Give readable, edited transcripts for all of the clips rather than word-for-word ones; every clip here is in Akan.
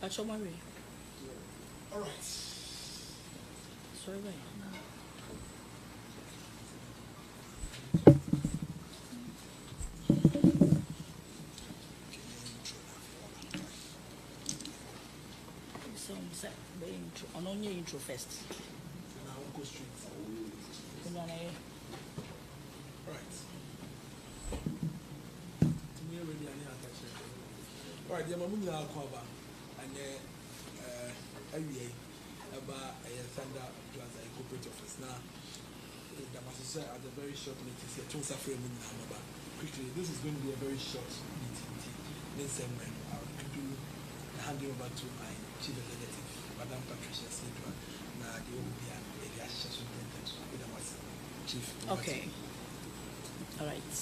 That's all my way. All right. Sorry, way. On your intro first. And I will go straight. All right. All right, dear Mamma, I'll cover and about a Thunder Plaza corporate office. Now, the master at a very short meeting, say, Tosa Frame quickly. This is going to be a very short meeting. Then, I'll quickly hand you over to my chief executive, Madam Patricia Sidra. Now, the OBA, the superintendent with our chief. Okay. All right.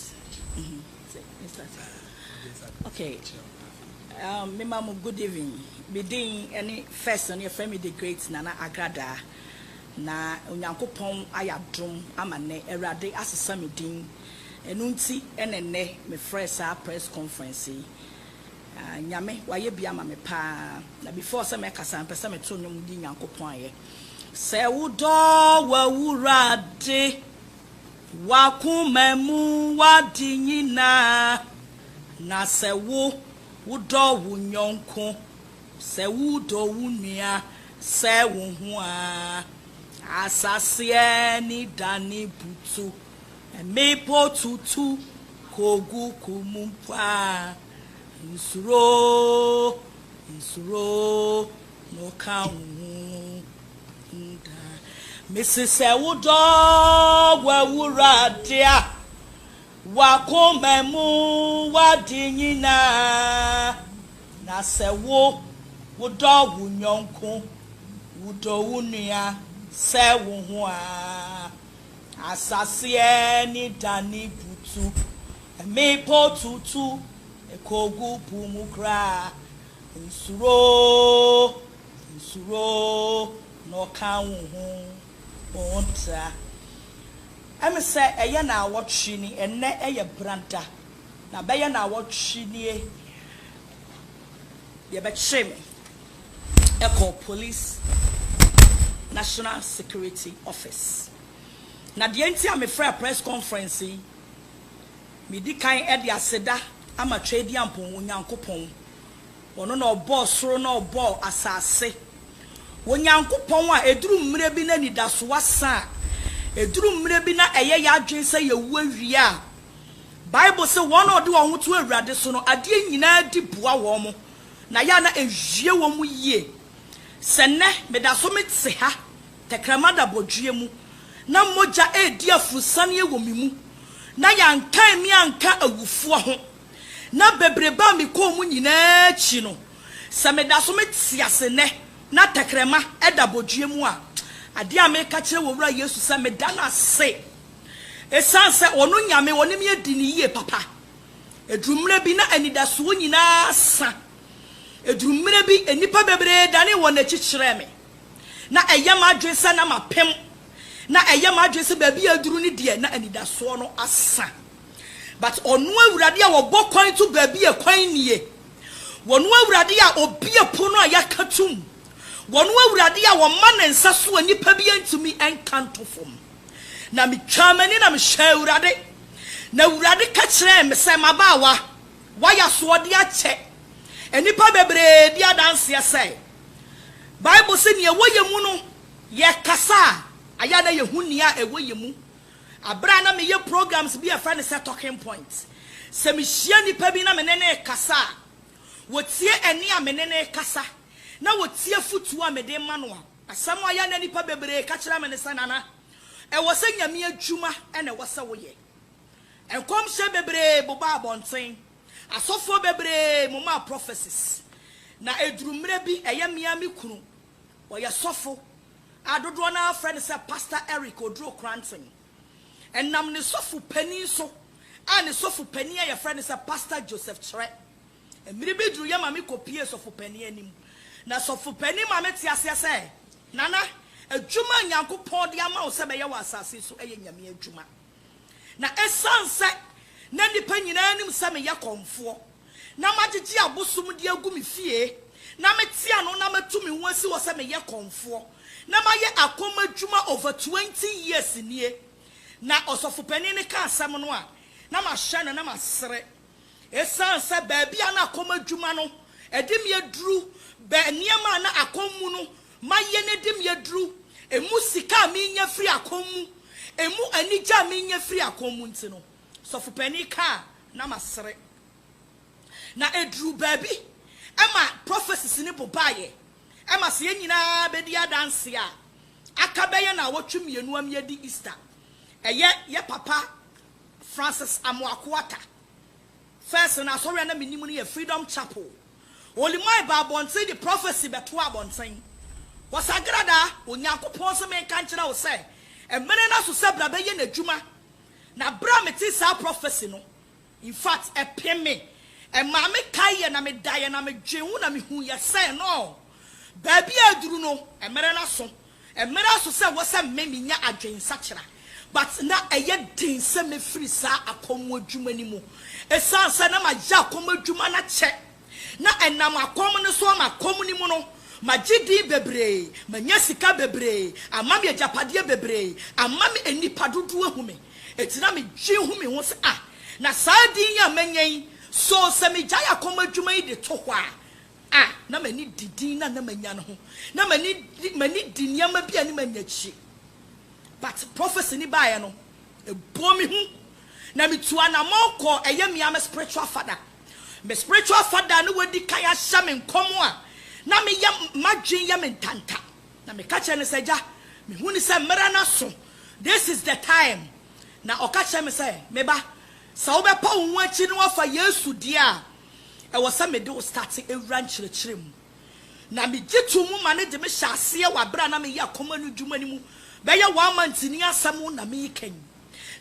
Okay. Mama, good evening. Being any first on your family, the great Nana Agrada. Na Unyankopon ayadum amane erade asesa medin enunti enene me fresh press conference nyame waye bia ma me pa na before say me kasa mpesa me to nyum di Nyankopon aye se wudo wa wurade wakumemu wadi nyina na se wudo wunyonko se wudo wunua se wo ho a asase ni dani butu mepo tutu kogu kumumpa nsuro no kawu nda Mrs. Ewudo wawuradia wakomemu wadinyina na sewo wudo wunyonko wudo wunua sewo ho a asase ni dani butu mepo tutu ekogu pumukra nsuro no kawo ho onta am say eye na awotwe ni enne eye branda na beye na awotwe ni ye be cheme Echo Police National Security Office. Na the entire me free press conference me di kan e de aseda ama trade ampon Onyankopon ono na obo soro na obo asase Onyankopon a eduru mmere bi na nidaso wasa eduru mmere bi na eye ya adwen se ye wawie a Bible say one of the one who to awurade so no ade nyina di boa wo mo na ya na ehwie wo mu yie sene medaso metse ha tekramada bodue mu na moja edi afusane ewo mimu na yankan mi anka awufuo ho na bebreba mi ko mu nyina chi no se medaso metse asene na tekrema eda bodue mu a ade a meka kire wo wura Yesu se meda na se esanse onu nyame wonim ye di ni yie papa edrumre bi na anidaso nyina sa edrumre bi enipa bebre dane wona chichire me na eyama adwese na mapem na eyama adwese ba bi aduru ni de na anidaso no asa but onu awurade a wobokwan to ba bi ekwan nie wonu awurade a obie pono a yakatum wonu awurade a wo ma na nsa so anipa bi antumi enkanto fom na mi twamani na mi hwawurade na awurade ka kire me se mabawa waya so de ache enipa bebre dia dance say Bible say ne woyemu no ye kasa aya na ye hunia ewoyemu abra na me ye programs bi a friend say talking points se me hia nipa bi na me ne kasa wotie eni a me ne kasa na wotie futu a me de ma no asam aya na nipa bebre ka kira me ne sanana e wo se nyame adwuma ene wo se wo ye enkom hye bebre boba abonten asofo bebre moma prophecies na edurumre bi eye miami kunu wo ye sofo adodo na friend say Pastor Eric Odro Cranton enam ne sofo pani so ani sofo pani ye friend say Pastor Joseph Chere emiri bi duru ye mami kopie sofo pani anim na sofo pani mame ti ase say nana adwuma Nyankopon de ama wo se be ye wa asase so eye nyame adwuma na esanse na nipa nyina anim se me ye komfo na magigi abosum de agu me fie na metia no na metumi ho asi wo se me ye konfo na maye akoma dwuma over 20 years nie na osofopani ne ka asem no a na ma hye no na ma sere esan se ba bia na akoma dwuma no edim ye duru ba niema na akomu no maye ne dim ye duru emu sika mi nya free akomu emu anija mi nya free akomu nti no sofopani ka na ma sere na edru baby ama prophecies ni bobaye ama se nyina bedi adanse a akabeye na wotwemienu am yedi Easter ye papa Francis Amoakwata first na sorry na minimu ni Freedom Chapel oli my babonte the prophecy beto abonten wasagrada onyankopon se me kan kira wo se emene na so se bra beye na dwuma na bra meti sa prophecy no in fact epeme ma me kaye na me daye na me dwenwu na me hu ye se no baby aduru no emere na so se wo se me nya adwen sakira but na eye din se me free sa akomo adwuma ni mu esan se na ma ja akomo adwuma na che na enam akomo ne so ma akomo ni mu no ma gidi bebre ma nya sika bebre ama me japade bebre ama me enipa dodo ahume etina me gye hu me ho se na sa din ya manyen so se me ja akomo adwuma yi de to hwa na mani didi na manya no ho na mani di niam bia ni manyachi but prophecy ni bae no ebo mi hu na me tua na monko eye me am spiritual father me spiritual father no wadi kaya hya me nkomo a na me ya madwen ya me ntanta na me ka che ne seja me hu ni se mera na so this is the time na okache me se me ba sa wo be pa wo achi no afa Yesu dia e was a me do start a ranch chirem na me gitu mu mane de me hyase e wa bra na me ya koma no dwuma ni mu be ya 1 month ni asam na me ken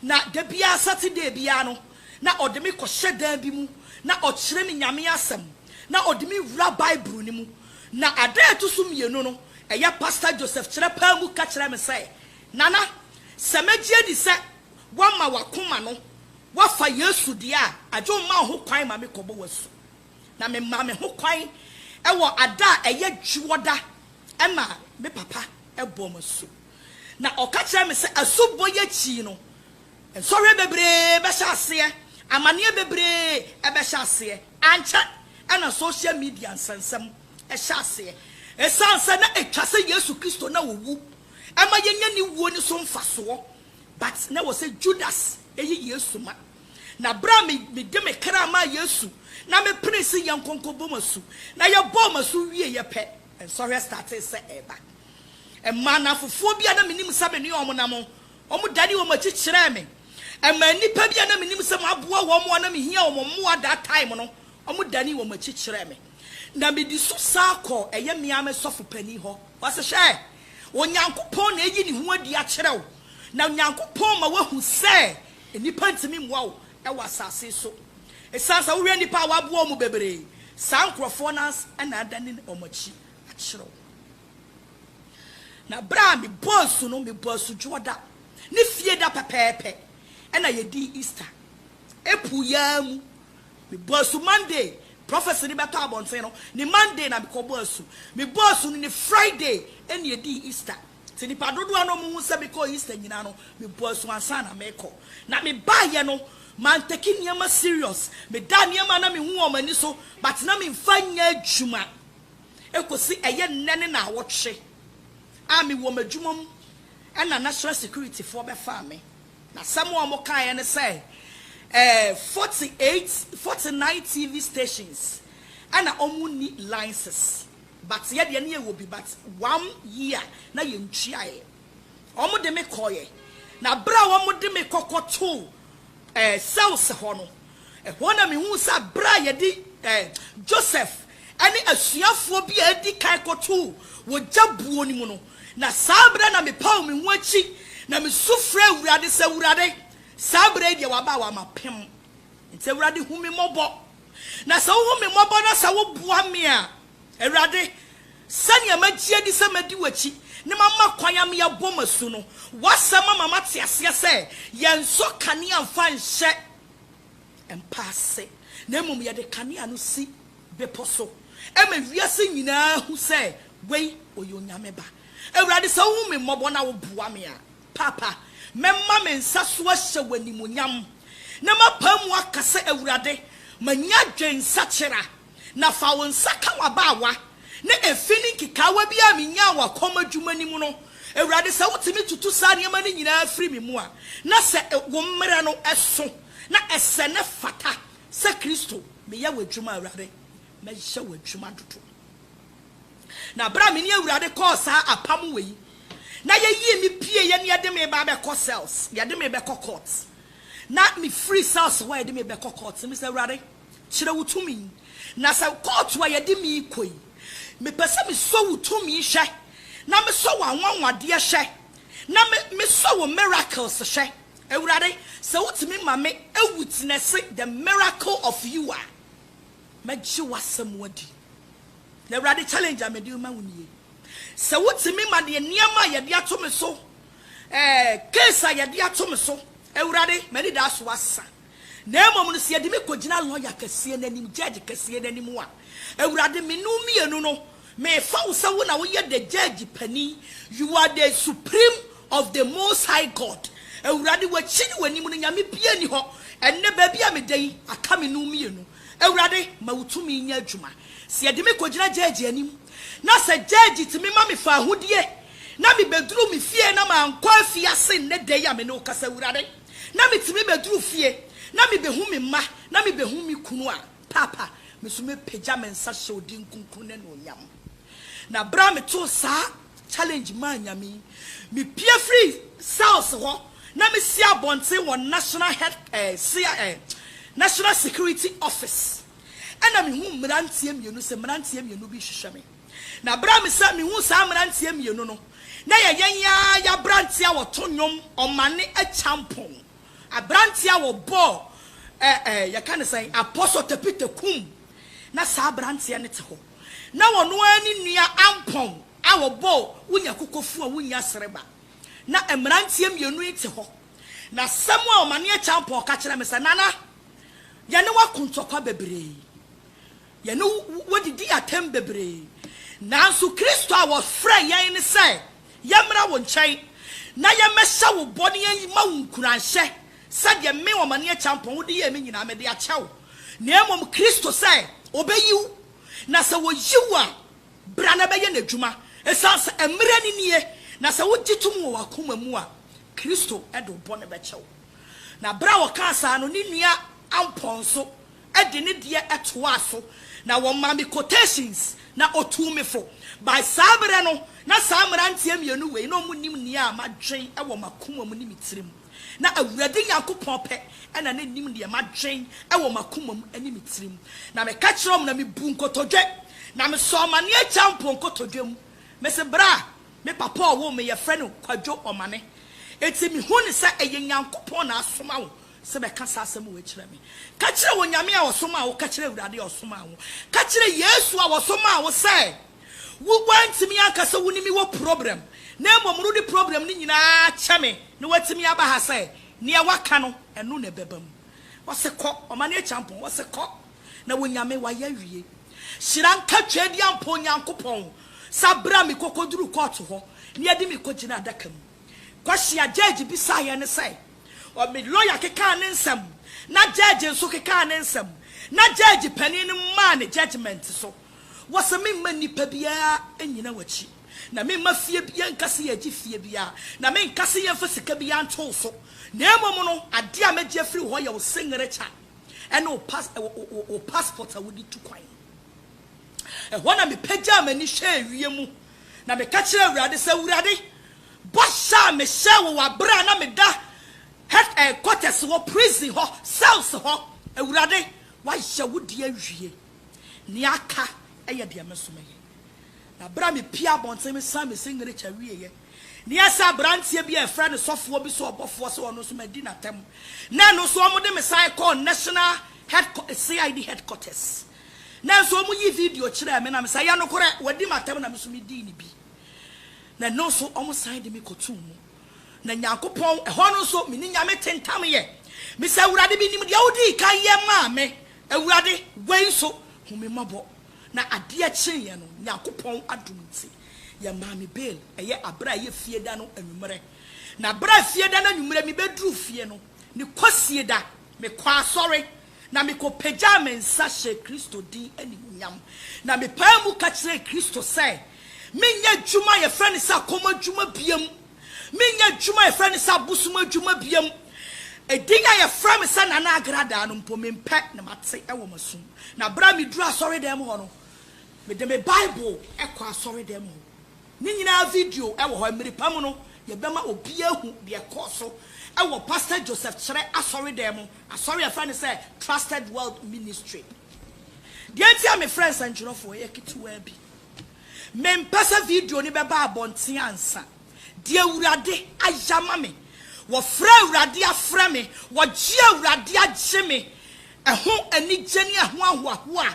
na de bia Saturday bia no na ode me ko hyedan bi mu na o kire me nyame asam na ode me wura Bible ni mu na ada to sum ye no no e ya Pastor Joseph kire pa mu ka kire me say nana se magie di se wa ma wakoma no wa fa Yesu dia adwo ma ho kwan ma me kobo wasu na me ma me ho kwan e wo ada eye dwoda e ma me papa e bo masu na oka kire me se asubo ye chi no sorry bebre be hyase amane bebre e be hyase anche e na social media nsensem e hyase e sanse na etwase Yesu Kristo na wowu e ma yenya ni wuo ni so mfaso but na wo se Judas eyi Yesu ma na bra me de me kra ma Yesu na me prince yankonko bomasu na ye bomasu wie ye pe and sorry started say eba e mana fofo bia na menim sabe ne omo na mo omo dani wo ma chichire me e ma nipa bia na menim se mo aboa wo mo na me hia wo mo that time no omo dani wo ma chichire me na me di so sako eye mia me sofo pani ho wase hye onyankopon na eyi ni ho adi a kire wo na onyankopon ma wahu se nipa ntimi mwa wo e wasase so esansa wo hwe nipa wabo mu bebre sankrofo nas na adani omachi a kire wo na bra me bosu no me bosu joda ne fie da pepepe e na yedi Easter epu yamu me bosu Monday prophecy ni beto abonten no ni Monday na me ko bosu me bosu ni Friday e na yedi Easter ti nipa dodo ano mu se be ko Easter nyina no me bosu ansa na me ko na me ba ye no man take niam serious me da niam na me hu o mani so but na me mfanya adwuma ekosi eye nnene na awotwe ami wo madwumam na national security for be farme na samo mo kan ne say 49 TV stations and omuni licenses but ye de ne wo bi but 1 year na ye ntwiae omo de me koye na bra omo de me kokoto cells ho no ho na me hu sa bra ye di Joseph ani asuafo bi adi kai koto wo jabuo ni mu no na sabra na me paw me hu achi na me sufre urade se urade sabra dia waba wa mapem nte urade hu me mobo na sa hu me mobo na sa wo bua me a urade sani magie di se madi wachi ne mama kwanya me ya bomasu no wasama mama tiase se yenso kane amfa nhye empase na mum ye de kane anu si beposo ema wiase nyina hu se wei oyo nyame ba ewurade se hu me mmobo na wo boa me a papa memma me nsa so ahye wanimunyam na mapamu akase ewurade manya dwensa kyera na fa won saka wabaawa na efini kikawa bia menya wa komadwuma nimu no ewurade se wotimi tutu sa niam ni nyina afiri me mu a na se wo mmere no eso na ese ne fata se Kristo me ya wadwuma ewurade me hye wadwuma dodo na bra me ni ewurade call sa apam wei na ye yi mi pie ye ne de me ba be call cells ye de me be call courts na me free cells why de me be call courts me say ewurade kire wutumi na sa court wa ye de me koi me pese me so wutumi hwe na me so wanwanwade hwe na me so wo miracles hwe ewurade se wutumi ma me witness the miracle of you are magye wasem wadi na ewurade challenge amedi ma woni se wutumi ma de niam ye de ato me so case ye de ato me so ewurade mani da so asa na emom no se ye de me kogina lawyer kase nanim judge kase nanim a ewurade me no mienu no me fa wo se wo na wo ye the judge pani you are the supreme of the most high God ewurade wachi ni wanim no nyame bia ni ho enne ba bia me dai aka me no mienu ewurade ma wutumi nya adwuma se ye de me kogina judge anim na se judge timi ma me fa hodie na me bedru me fie na ma nkwa fie ase ne dai ya me no kasa ewurade na me timi bedru fie na me behu me ma na me behu me kunu a papa me so me pagya me nsa hye odi nkunkun ne no nyam na bra me to sa challenge man nyame me pie free cells ho na me sia bonte won national head national security office ana me hu mrantie mienu se mrantie mienu bi hwehwe me na bra me sa me hu sa mrantie mienu no na ya brantie a woto nwom omane a champon abrantia wo bo ya kan say apostle tepite kum na sa abrantia ne te ho na wono ani nua ampon a wo bo wunya kokofu a wunya sereba na emrantia mienu ite ho na samwa omane a champon ka kire me sa nana ya ne wakuntokwa bebre ya ne wodidi atem bebre nanso Kristo a wo frɛ yan ne say yamra wo nkyɛn na yɛmɛhyɛ wo bɔne yan ma wo nkuranhyɛ sɛdeɛ me wo mane champon wo de yɛ me nyina me de akyɛw na emom Kristo sɛ obeyiw na sɛ wo yiw a bra na bɛyɛ n'adwuma esanse emre ni nie na sɛ wo gitum wo wakoma mu a Kristo ɛde wo bɔne bɛkyɛw na bra wo ka sa no ni nua ampon so ɛde ne de ɛtoa so na wo ma me quotations na otumefo by sabre no na samrantie mienu wei no munim nia madwen e wo makoma mu ni mitirim na awurade yakopon pe na ne nim de madwen e wo makoma mu ani mitirim na me ka kirom na me bu nkotodwe na me so mane a champion nkotodwem me se bra me papa wo me ye frɛ no kwadwo omane eti mi hu ne sa eye yankopon na asoma wo se be kasa asem wo kire me ka kire wo nyame a osoma wo ka kire awurade osoma wo ka kire yesu a osoma wo se wo wantimi akasa wonimi wo problem na emomru di problem ni nyina kyeme na watimi aba ha se ne e waka no eno na bebam wose kɔ omane champon wose kɔ na wonyame waya wie hyiran ka twadi ampo nyankopɔn sabra mi kokoduru court ho ne ade mi kogina adaka mu kwahia judge bi sa ye ne sai o me lawyer keka ne nsam na judge nso keka ne nsam na judge panin ma ne judgment so wase me mani pa bia enyina wachi na me mafie bia nkase ye gifie bia na me nkase ye fasika bia nto so na emom no ade a megye free ho ye wo singrecha ene o passport a wodi tu kwan wana me pagya mani hwe wie mu na me ka kire awurade se awurade bosha me hye wo wabra na me da head quarters wo prison ho cells ho awurade wa hye wodi awie ni aka eye de mesomeye na bra me pia bonte me sa me singere cha wieye ni asa brantie bia e friend sofo bi so obofo so ono so madi na tem na no so omo de me sai call national CID headquarters na so omo yi video kire me na me sai ya no kore wadi matem na me so me di ni bi na no so omo sai de me kotum na nyankopon e ho no so me ni nyame tentam ye me sai awurade bi nim de awudi kan ye ma me awurade wei so hu me mabo na adeɛ kyenye no Nyankopɔn adom nti ya maami bail eye abra ye fie da no anwumere na abra fie da no anwumere mi bedru fie no ni kwasie da me kwa asɔre na me ko pagya me nsa hye Kristo din ani nyam na me pa mu ka kyerɛ Kristo sɛ menya dwuma ye frɛ ne sa koma dwuma biam menya dwuma ye frɛ ne sa busuma dwuma biam edinya ye frɛ me sa nana agrada no mpo me mpɛ na mate ɛwɔ masum na bra me dru asɔre dem ho no me de me Bible ɛkɔ asɔre dem ho ni nyina video ɛwɔ hɔ mmiripa mu no ye bema obi ahu de ɛkɔ so ɛwɔ Pastor Joseph Kyerɛ asɔre dem asɔre ye frɛ ne sɛ Trusted World Ministry de antia me friends and jurofo ye kituwa bi me mpasa video ni beba abonten ansa de awurade ayama me wo fra awurade afra me wo gye awurade agye me ɛho anigye ne ɛho ahoahoa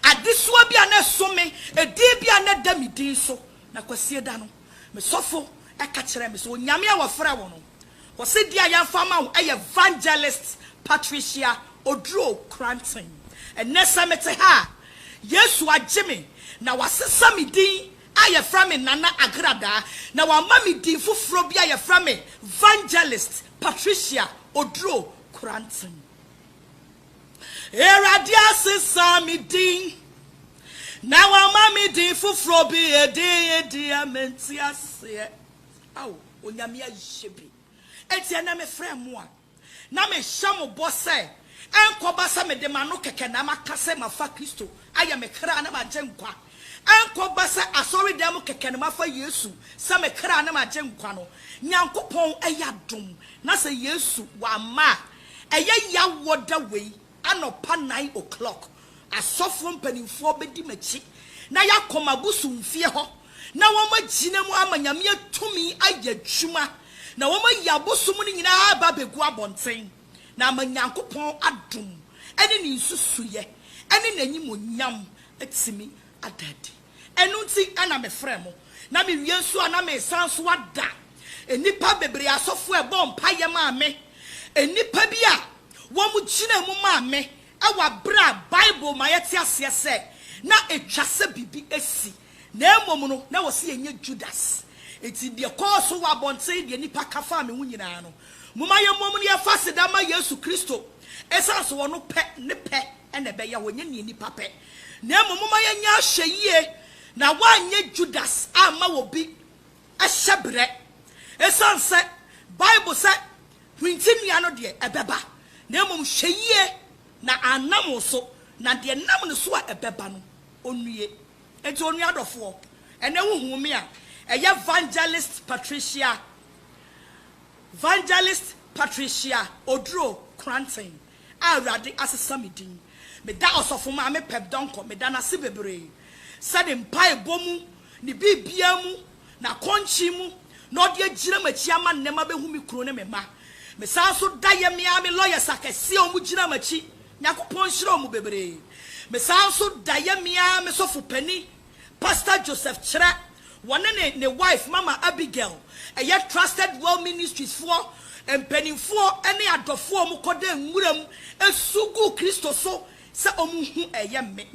adesoa bi ana so me edi bi ana da me din so na kwasie da no me sofo eka kyerɛ me so onyame a wo fra wo no wo se dia yamfa ma wo Evangelist Patricia Odro Cranton enesa mete ha Yesu agye me na wasesa me din ayefra me nana agrada na wama me din foforo bi ayefra me Evangelist Patricia Odro Cranton Eradia asesa me din na wama me din foforo bi edi amenti ase aw onyame ayebi enti na me frɛ mo a na me hyamo bɔ sɛ enkoba sa me de mano keke na makase mafa Kristo aya me kra na magye nkwa enkoba sa asori dem keke na mafa Yesu sa me kra na magye nkwa no Nyankopɔn eya dom na se Yesu wa ma eye ya woda wei anopa 9 o'clock asofo mpanimfo bedi machi na yakoma busu mfie ho na woma gina mu amanyame atumi ayadwuma na woma yaboso mu nyina ba begu abonten na Nyankopɔn adom ene ni nsusuye ene nanyim onyam atimi adadi enu nti ana me frɛ mo na me wie nso ana me sanso ada enipa bebre asofo ebo mpaye ma me enipa bi a wo mu gina mu ma me ewa bra Bible ma yete ase se na etwase bibi esi na emom no na wo se enye Judas eti de koso wa bonten de nipa kafa me hu nyina no muma ye mom ne yefase da ma Yesu Kristo esanso wo no pe ne pe ene be ya wonye ne nipa pe na emom muma ye nya hweyie na wanye Judas ama wo bi ehyebre esanse Bible say hwintinia no de ebeba na emom hweyie na anam so na de nam ne so a ebeba no onue enti onue adofo ene hu me a Evangelist Patricia Odro Cranton awurade asesa me din me da osofo ma me pep donko me da na se bebre said mpai bomu ni bibia mu na konchi mu na odi agira machi ama nnema behu me kuro ne me ma me san so da ye me a me lawyers akese o mu gira machi Yakopon hira o mu bebre me san so da ye me a me sofo pani Pastor Joseph Kyerɛ one ne wife Mama Abigail Trusted World Ministries for empenifo ene adofo mu kode nwuram esugu Kristo so se omuhu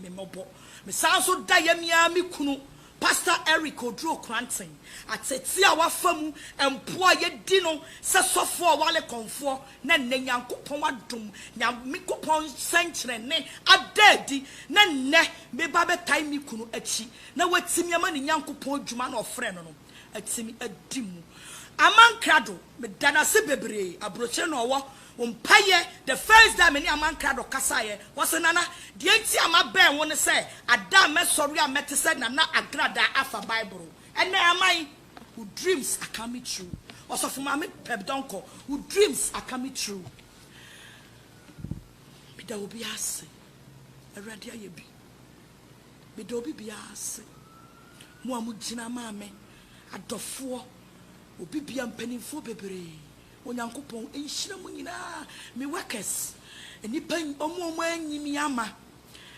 me mobo me sanso da ye mia me kunu Pastor Eric Odro Cranton ateti a wafamu empo ye di no se sofo wale konfo na Nyankopon adom Nyankopon senkyere ne adadi na ne me ba betai me kunu achi na watimi ama ne Nyankopon dwuma na ofre no atimi adimu amankrado me dana se bebre abroche no wo mpaye the first time me amankrado kasaye was nana de enti ama ben won se ada me sori a mete se nana agrada afa Bible and amai who dreams are coming true also for mama pep donko who dreams are coming true me da obi ase awrade ayebi me da obi bia ase mo amugina mame adofo obi bia mpanimfo bebre Onyankopɔn enhyira mu nyina me workers enipa omo anyimi ama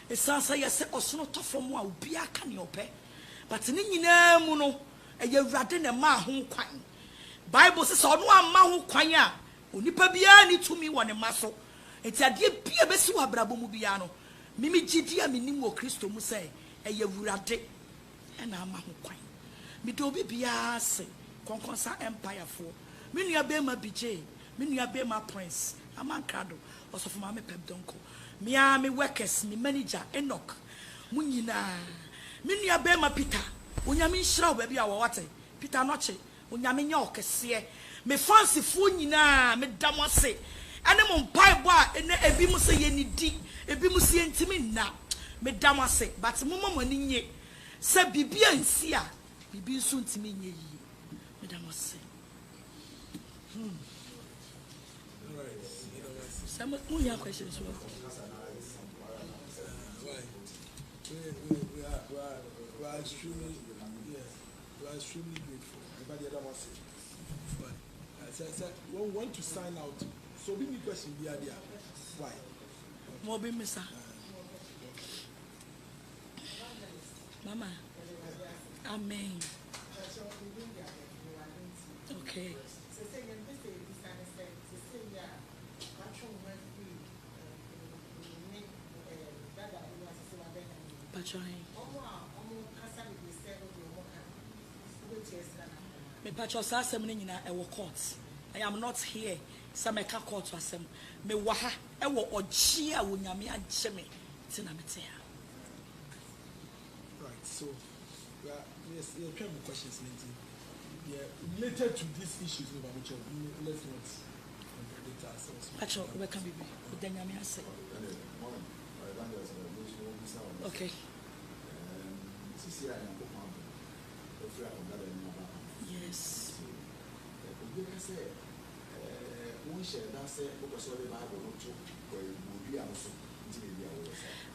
esansa yese osono tofom a obi aka ne opɛ but ne nyina mu no eye awurade ne ma ho kwan Bible says ono amma ho kwan a onipa bia ni tumi wɔ ne maso enti ade bia besi wɔ abrabɔ mu bia no mimi gidi a menim wɔ Kristo mu sɛ eye wurade na ama ho kwan me do obi bia se konkonsa empire fo me nua be ma bije me nua be ma prince amankrado osofo ma me pep donko me a me workers me manager Enoch munyina me nua be ma Peter onyame nhira ba bia wo wate Peter noche onyame nya okese me fancy fo nyina me damose ane mo mpai bo a ene ebi mu se ye ni di ebi mu se ntimi na me damose but mo mo ni nye se bibia nsi a bibi nso ntimi nye yi me damose some more questions we are extremely grateful. Everybody other wants it. But I we want to sign out. So be me question the idea. Why? More be me sir. Mama. Amen. Okay. Me patcho sa asem ni nyina e wo court. I am not here. Sa me ka court asem. Me wa ha e wo ogye a wonyame agye me. Ti na me te ha. Right. So yes, you have questions yeah, related to these issues let's not contradict ourselves. Patcho, we can be nyame ase. Okay. Yes.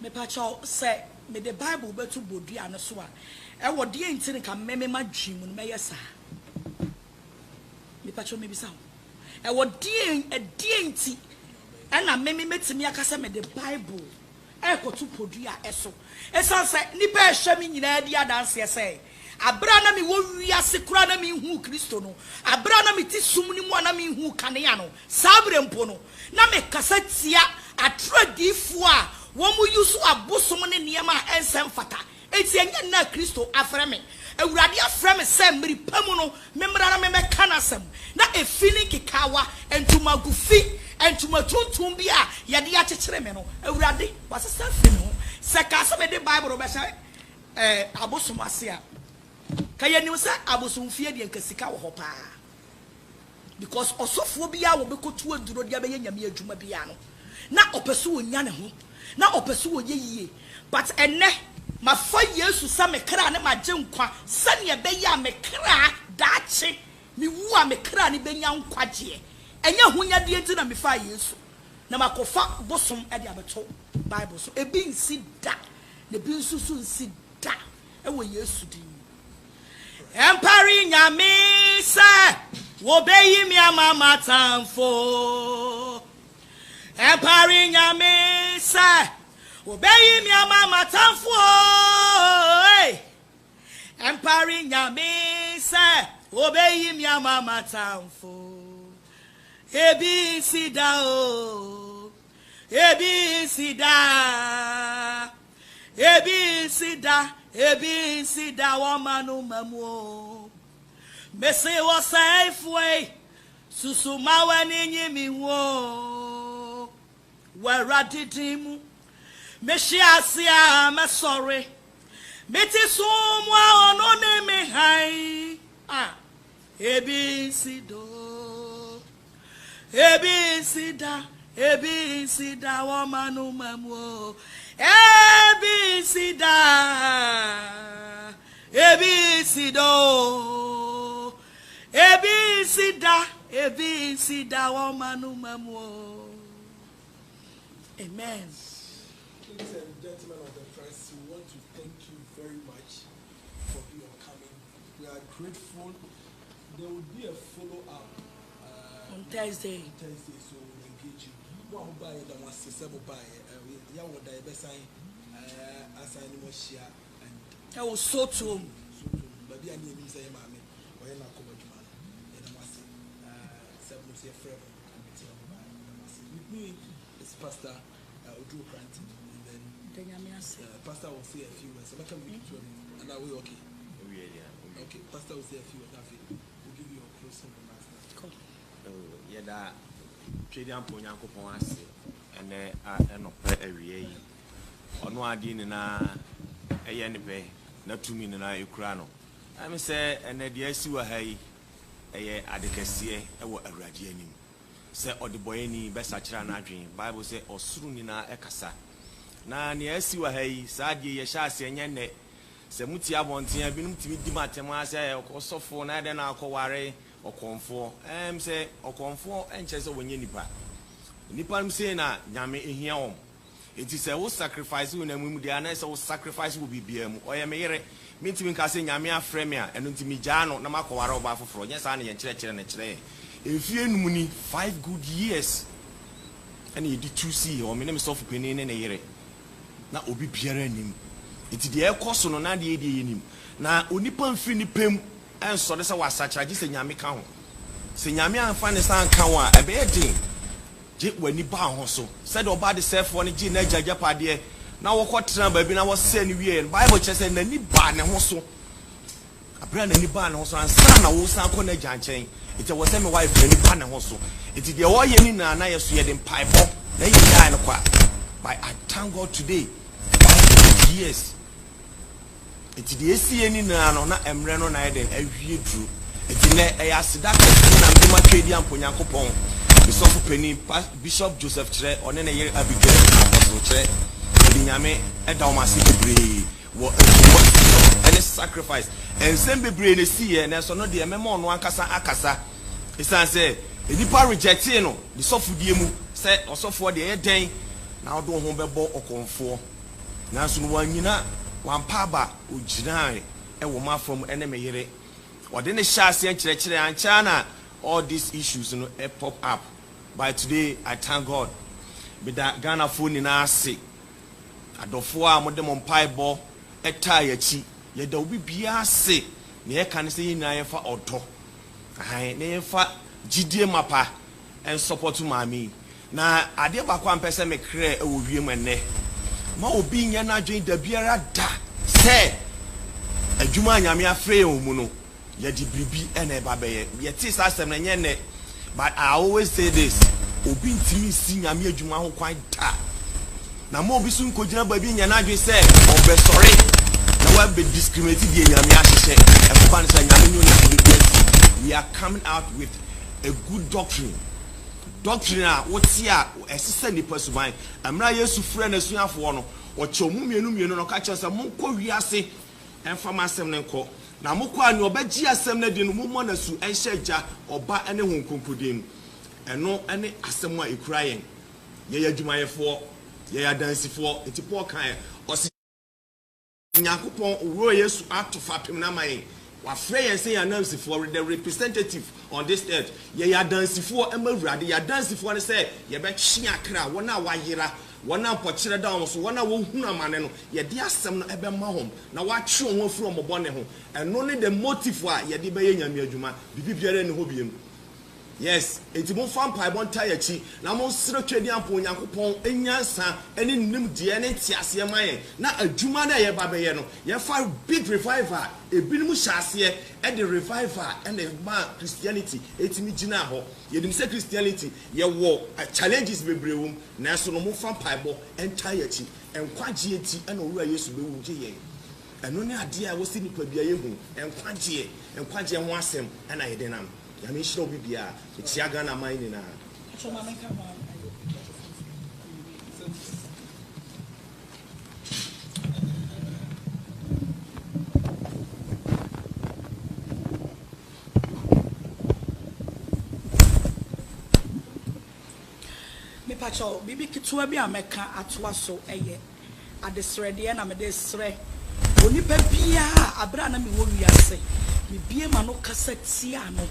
Me patcho say me the Bible betu bodua no so a e wo de ntini ka me ma dwim no me yesa. Me patcho me bisa. E wo de enti e na me metimi akasa me the Bible e ko tu podua eso. Esan say nipa ehwe me nyina di adanse say abra na me wo wiase kura na me hu Kristo no abra na me ti sum ni mu na me hu kanea no sabre mpo no na me kasa tia atradifo a wo mu yusu abosom ne niam a ensem fata eti enya na Kristo afre me awurade afre me se mmiri pamu no memra na me meka na sem na efini kikawa entuma gufi entuma tuntum bi a ye de akekere me no awurade wasesa fi me ho se ka se me de Bible be se abosom ase a kaya ni say abosom fie de nkasika wo hopa because osofo bia wo bekotu aduro dia be nyame adwuma bia no na opeso wonya ne ho na opeso wo yeyie but enne mafa Yesu sa me kra ne magye nkwa sane be ya me kra daache mi wu a me kra ne benya nkwaje enya honya de enti na me fa Yesu na makofa bosom e de abeto Bible so ebi nsi da ne bi nsusu nsi da e wo Yesu din Empari nyame se wo beyi mi amama tamfo Empari nyame se wo beyi mi amama tamfo Empari nyame se wo beyi mi amama tamfo Ebi sida o Ebi sida Ebi sida Ebi sida wamanu mamu Mese wo saifwe Susuma wani nyimi wo Wera didimu Meshi asia me sorry Meti sumwa onone me hai Ebi sido Ebi sida wamanu mamu Ebi sida wamanu mamu. Amen. Ladies and gentlemen of the press, we want to thank you very much for your coming. We are grateful. There will be a follow-up on Thursday. So we'll engage you. One buy the one several buy. Yeah, what I be saying. Assign more share and. I was so too. But the idea is say, "Mammy, or you not come to man." And I must say, "Seven say forever." With me is Pastor Odro Cranton, and then Pastor will say a few words. So I can read to him, and I will okay. Okay, Pastor will say a few words. We'll give you a closing remarks. Cool. Yeah, that Chadian Ponyanko Ponasi, and I no pay a rea. Or no idea in a yen not 2 million Ukrano. I'm say, and the DSU were hay a advocacy a radianim. Say, or the boy any best at dream. Bible say, or soon in a ekasa. Na ni esi wa hai sadie ye sha ase nyane se muti abonten abinum timi di matema ase okosofo na de na akoware okonfo se okonfo enche se wonye nipa mse na nyame ehia wom enti se wo sacrifice wo na mu de na se wo sacrifice wo bibia mu oye me yere mitimi nka se nyame afre me a eno ntimi gya no na makoware oba foforo nya sa na ye kire na kire efie numu ni 5 good years and you did 2C or me name so for penin na yere na obi biara nim enti de ekoso no na de enim na onipa mfiri ni pem enso de se wasachage se nyame ka ho se nyame anfa ne san ka ho a ebe edin je wani ba ho so se de oba de sefo ne ji na jajapade na wokotra ba bi na wo se ne wie bible che se nani ba ne ho so abra nani ba ne ho so ansa na wo san ko na janchen enti wo se me wife nani ba ne ho so enti de wo ye ni na na ye so ye de pipe na ye die no kwa. I thank God today. 5 years. It's the ACN in na emreno na eden awie dru. Eti na eyasida ko na ndema twedi amponyankopon. Bishop Joseph Chere one na ye Abigail Apostle Chere. Edi nyame eda o mase bebre wo any sacrifice. And same bebre na see na so no de emema no akasa. Isan say enipa reject no the sofudie mu say osofo de ye den na do ho bebo okonfo na so no wanyina wampaba oginae e wo mafrom ene meyere ode ne hyase kire ancha na all these issues no pop up. But today I thank God with that Ghana phone na ase adofo a modem mpaibo eta yachi ye da obi bia ase ne ye kan se yina ye fa odo ne ye fa gidie mapa en support mami na ade bakwa ampese me kre e wo wiem ene ma obi nya na dwen da biara da se adwuma nyame afre o mu no ye di bribi ene ba be ye ti sa asem na nye ne. But I always say this, obi ntimi si nyame adwuma ho kwan da na mo obi sun kogina ba bi nya na dwen se obe sorry na wa be discriminate die nyame ahyehe e fa nsa nyame nyo na we are coming out with a good doctrine a wotia esese nipa suban amra yesu frɛ na suafo no wɔkyɛ mu mienu no ka kyerɛ sɛ monkɔ wiase ɛmfa masɛm ne nkɔ na mokɔ ani obagye asɛm na di no mo na su ɛnhyɛ gya ɔba ɛne honkonkodem ɛno ɛne asɛm a ekura yɛn yɛ adwumayɛfoɔ yɛ adansifo enti Paul kan ɔsi Nyankopɔn owuro Yesu ato fapem na mayen wafrɛ yɛn sɛ yɛanansifo the representative on this earth yɛ adansifo ɛmawurade yɛ adansifo ne sɛ yɛbɛkye akra wɔn a wayera wɔn a mpɔkyerɛ da wɔn so wɔn a wɔhunu amane no yɛde asɛm no ɛbɛma hom na watwe wɔn afiri wɔn bɔne ho ɛno ne the motive a yɛde bɛyɛ nyame adwuma bibi biara ne ho biem. Yes, enti mo fa mpaebɔ nta yachi na mo sere twedi ampo Nyankopɔn enyansa ene nim de ne tiase ma yɛn na adwuma na yɛ ba bɛyɛ no yɛ fa big revival ebinim hyase e de revival ene ma Christianity etimi gina hɔ yɛdim sɛ Christianity yɛ wɔ challenges bebrewum na so no mo fa mpaebɔ nta yachi enkwagye enti ene owura Yesu bewu gye yɛn ɛno ne ade a wɔsi nipa bia yɛ hu enkwagye ho asɛm ena yɛ de nam yami shiro bibia etia Ghana man ni na me pacho bibi kitwa bi ameka atoa so eye adesrede na me desre onipa bia abra na me wo wiase me bie ma no kasa tia no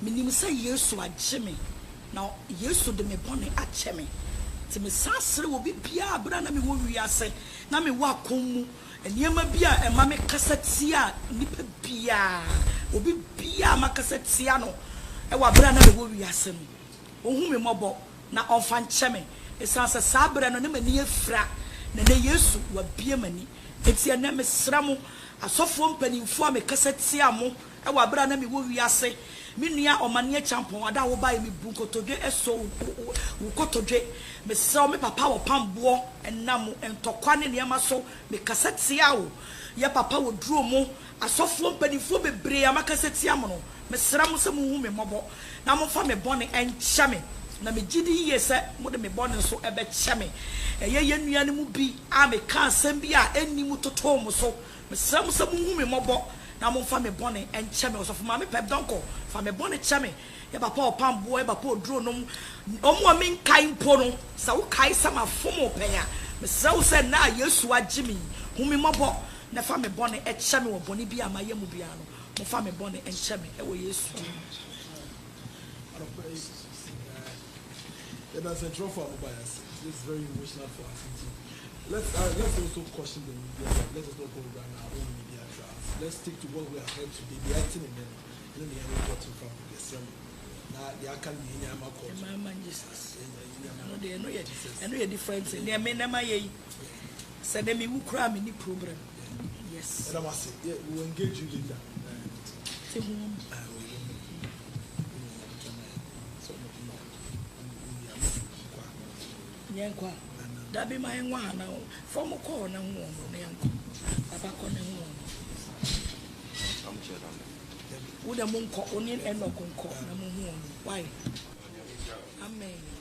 minim say Yesu agye me na Yesu de me bone ache me ti me sasre wo bibia abra na me wo wiase na me wa komu eniema bia e ma me kasa tia nipa bia obi bia ma kasa tia no e wa abra na me wo wiase no ohun me mobo na onfa nche me esansa sabra no ne mani afra na ne Yesu wa bie mani enti ene mesra mo asofo mpanimfo a mekasa tia mo e wa bra na me wo wiase me nua omane champon ada wo ba me bu kotodwe eso wo kotodwe mesra me papa wo pambo enam entokwa ne niam so mekasa tia wo ye papa wo duro mo asofo mpanimfo bebre amakasa tia mo no mesra mo se mo hu me mobo na mo fa me bone encha me na me gidi yese mo de me bone so ebe cheme ye nua ne mu bi a me ka asem bi a enni mu toto mo so mesra mo se mo hu me mobo na mo fa me bone enche me osofo ma me pep donko fa me bone cheme ye papa opambo ye papa oduro no omo amin kai mpo no sa wo kai sama fomo penya mesra wo se na Yesu agimi hu me mobo na fa me bone eche me wo bone bi ama ye mu bia no mo fa me bone enche me e wo Yesu that's a trophy for bias. This is very emotional for us. Let's also question the media. Let us not go around our own media trials. Let's stick to what we have heard today. The acting and then the other got from the sermon. Now there can be any other cause. Jesus. No, they know yet. I know your difference. They may never ye. Say them who cry me problem. Yes. And I must say, yeah, we'll engage you later. Yankwa dabi ma enwa na from ko na hu na yanko baba ko na hu am chedam wo da mo nko oni enoko nko na mo hu why amen